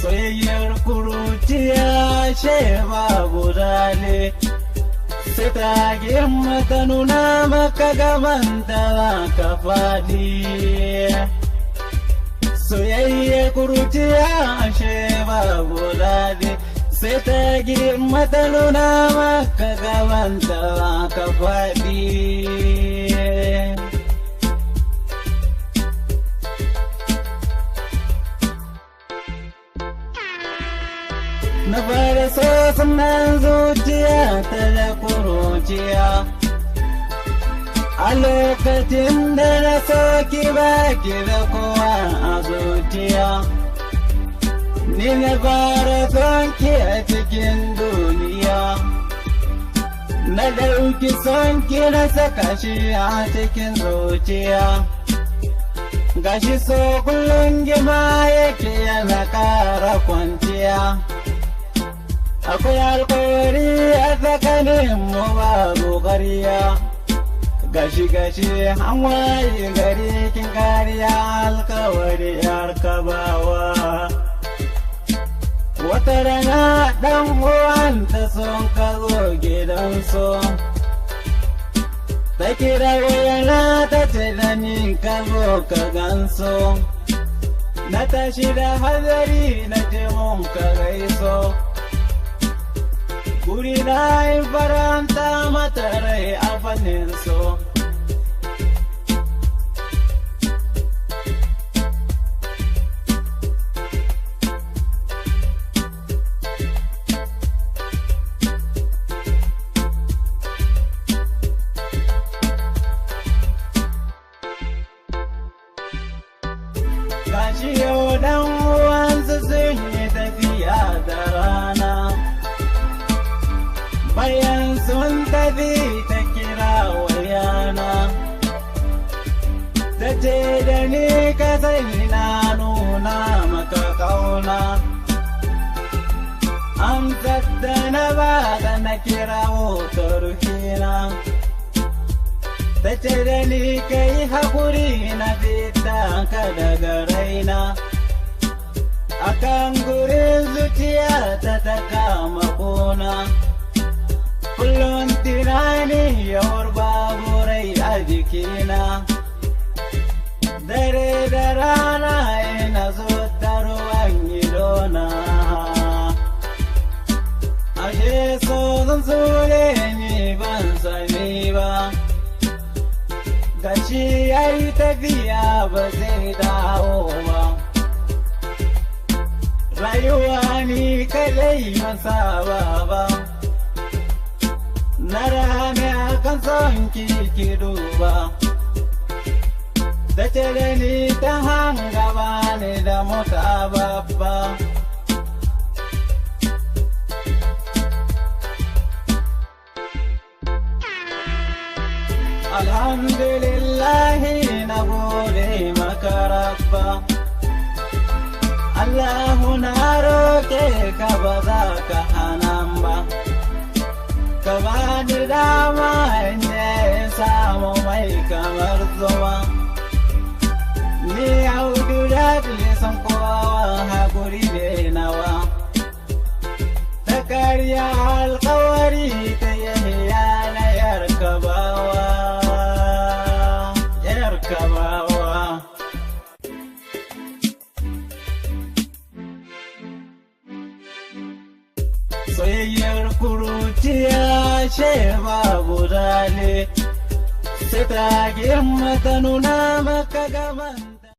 Soyayyar kuruciya she babu dale, sai ta girma ta nuna maka gabanta ka faɗi. Soyayyar kuruciya she babu dale, sai ta girma ta nuna maka gabanta ka faɗi. Na fara so sunan zuciya ta da kuruciya, a lokacin da na so ki baki da kowa a zuciya. Ni na fara son ki a cikin duniya, na ɗauki son ki na saka shi a cikin zuciya. Gashi so kullum gima yake yana ƙara kwanciya. Akwai alkawari a tsakanin mu babu ƙarya, gashi an waye gari kin kariya alkawari arkabawa. Wata rana ɗan uwanta son ka zo gidan so, ta kira wayana ta ce da ni ka zo ka ganso. Na tashi da hazari na ce mun ka gaiso, guri na yin faranta mata rai a fannin so. Gashi yau dan uwansu sun yi tafiya da rana, bayan sun tafi ta kira wayana, ta ce da ni ka sani na nuna maka kauna. Amsar da na ba da na kira motar hina, ta ce da ni ka yi haƙuri na fita ka daga raina. Akan gurin zuciya ta kama ƙona, kullum tunani yawar babu rai a jikina. Dare da rana ina zo ta ruwan idona, ashe so zan sure ni ban sani ba. Gashi ya yi tafiya ba zai dawo ba, rayuwa ni kadai masa ba. Na rame akan son ki duba, da ce da ni ta hanga ba ni da mota babba. Alhamdulillahi na gode maka rabba, Allahu na roke ka ba za ka hanan ba. Ka ba ni dama in je samu mai kamar zuma, ni Audu Dagly Sonkowa haƙuri ne nawa. Ta karya alkawari ta yi yana yar kabawa. Soyayyar kuruciya she babu dale, sai ta girma ta nuna maka gaban